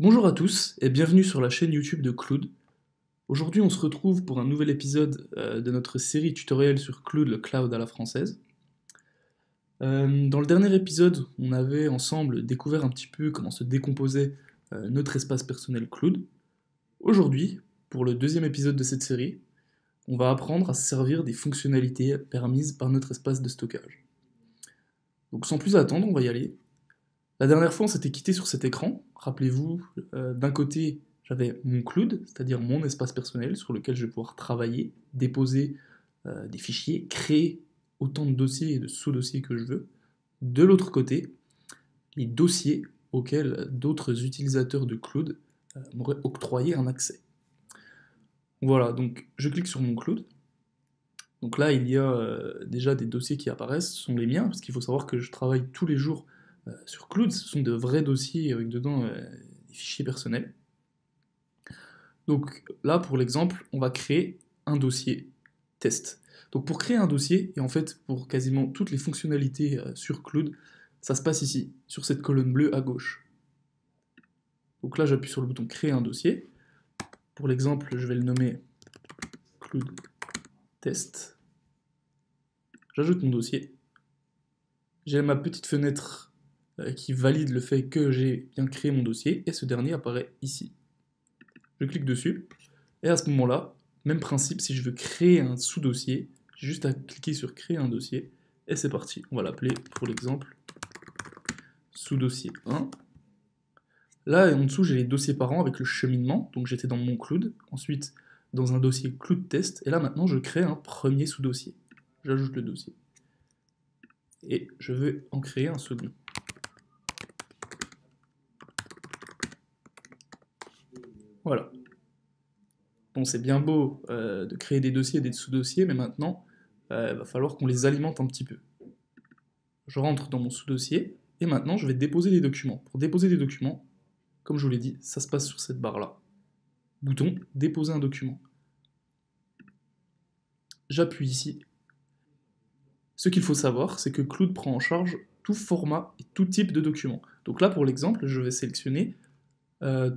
Bonjour à tous et bienvenue sur la chaîne YouTube de Cloud. Aujourd'hui, on se retrouve pour un nouvel épisode de notre série tutoriel sur Cloud, le cloud à la française. Dans le dernier épisode, on avait ensemble découvert un petit peu comment se décomposait notre espace personnel Cloud. Aujourd'hui, pour le deuxième épisode de cette série, on va apprendre à se servir des fonctionnalités permises par notre espace de stockage. Donc sans plus attendre, on va y aller. La dernière fois, on s'était quitté sur cet écran. Rappelez-vous, d'un côté, j'avais mon cloud, c'est-à-dire mon espace personnel sur lequel je vais pouvoir travailler, déposer des fichiers, créer autant de dossiers et de sous-dossiers que je veux. De l'autre côté, les dossiers auxquels d'autres utilisateurs de cloud m'auraient octroyé un accès. Voilà, donc je clique sur mon cloud. Donc là, il y a déjà des dossiers qui apparaissent, ce sont les miens, parce qu'il faut savoir que je travaille tous les jours sur Cloud, ce sont de vrais dossiers avec dedans des fichiers personnels. Donc là, pour l'exemple, on va créer un dossier test. Donc pour créer un dossier, et en fait pour quasiment toutes les fonctionnalités sur Cloud, ça se passe ici, sur cette colonne bleue à gauche. Donc là, j'appuie sur le bouton créer un dossier. Pour l'exemple, je vais le nommer Cloud test. J'ajoute mon dossier. J'ai ma petite fenêtre qui valide le fait que j'ai bien créé mon dossier, et ce dernier apparaît ici. Je clique dessus, et à ce moment-là, même principe, si je veux créer un sous-dossier, j'ai juste à cliquer sur créer un dossier, et c'est parti. On va l'appeler, pour l'exemple, sous-dossier 1. Là, en dessous, j'ai les dossiers parents avec le cheminement, donc j'étais dans mon Cloud, ensuite dans un dossier Cloud test, et là maintenant je crée un premier sous-dossier. J'ajoute le dossier. Et je veux en créer un second. Voilà. Bon, c'est bien beau de créer des dossiers et des sous-dossiers, mais maintenant, il va falloir qu'on les alimente un petit peu. Je rentre dans mon sous-dossier, et maintenant je vais déposer des documents. Pour déposer des documents, comme je vous l'ai dit, ça se passe sur cette barre-là. Bouton déposer un document. J'appuie ici. Ce qu'il faut savoir, c'est que Cloud prend en charge tout format et tout type de document. Donc là, pour l'exemple, je vais sélectionner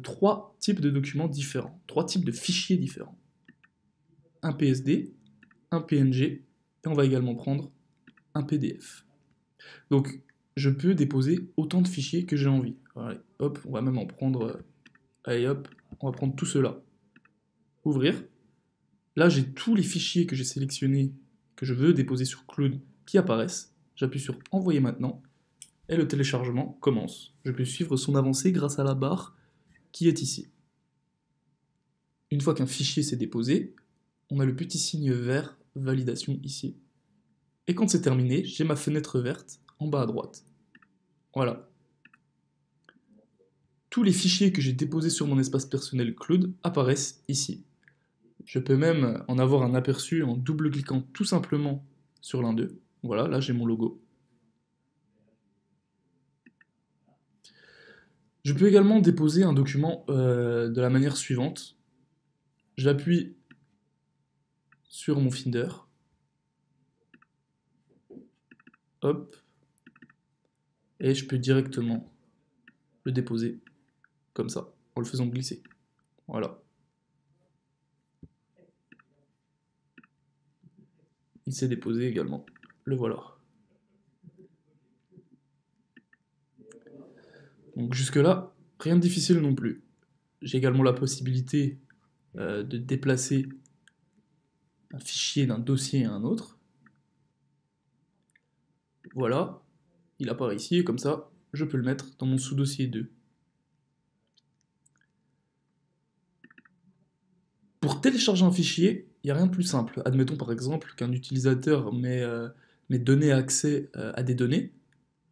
trois types de documents différents, trois types de fichiers différents. Un PSD, un PNG, et on va également prendre un PDF. Donc, je peux déposer autant de fichiers que j'ai envie. Allez, hop, on va même en prendre... allez, hop, on va prendre tout cela. Ouvrir. Là, j'ai tous les fichiers que j'ai sélectionnés, que je veux déposer sur Cloud, qui apparaissent. J'appuie sur Envoyer maintenant, et le téléchargement commence. Je peux suivre son avancée grâce à la barre qui est ici. Une fois qu'un fichier s'est déposé, on a le petit signe vert validation ici. Et quand c'est terminé, j'ai ma fenêtre verte en bas à droite. Voilà. Tous les fichiers que j'ai déposés sur mon espace personnel Cloud apparaissent ici. Je peux même en avoir un aperçu en double-cliquant tout simplement sur l'un d'eux. Voilà, là j'ai mon logo. Je peux également déposer un document de la manière suivante. J'appuie sur mon Finder. Hop. Et je peux directement le déposer comme ça, en le faisant glisser. Voilà. Il s'est déposé également. Le voilà. Donc jusque-là, rien de difficile non plus. J'ai également la possibilité de déplacer un fichier d'un dossier à un autre. Voilà, il apparaît ici et comme ça, je peux le mettre dans mon sous-dossier 2. Pour télécharger un fichier, il n'y a rien de plus simple. Admettons par exemple qu'un utilisateur m'ait donné accès à des données.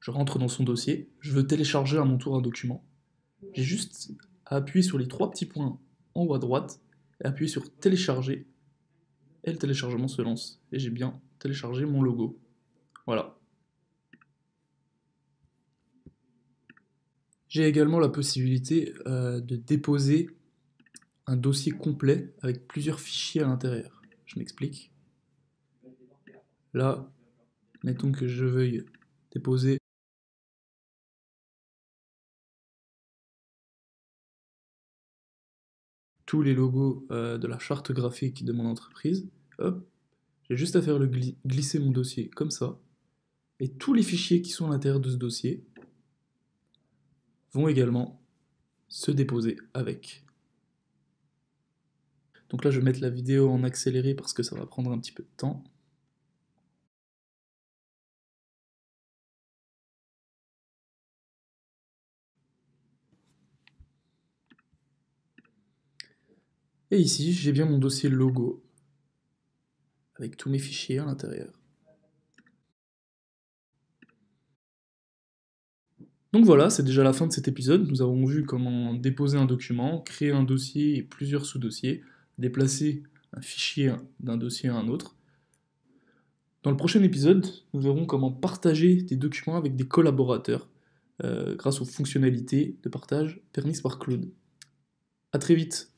Je rentre dans son dossier, je veux télécharger à mon tour un document. J'ai juste à appuyer sur les trois petits points en haut à droite et appuyer sur télécharger et le téléchargement se lance. Et j'ai bien téléchargé mon logo. Voilà. J'ai également la possibilité de déposer un dossier complet avec plusieurs fichiers à l'intérieur. Je m'explique. Là, mettons que je veuille déposer tous les logos de la charte graphique de mon entreprise. Hop, j'ai juste à faire glisser mon dossier comme ça. Et tous les fichiers qui sont à l'intérieur de ce dossier vont également se déposer avec. Donc là, je vais mettre la vidéo en accéléré parce que ça va prendre un petit peu de temps. Et ici, j'ai bien mon dossier logo avec tous mes fichiers à l'intérieur. Donc voilà, c'est déjà la fin de cet épisode. Nous avons vu comment déposer un document, créer un dossier et plusieurs sous-dossiers, déplacer un fichier d'un dossier à un autre. Dans le prochain épisode, nous verrons comment partager des documents avec des collaborateurs grâce aux fonctionnalités de partage permises par Claude. A très vite.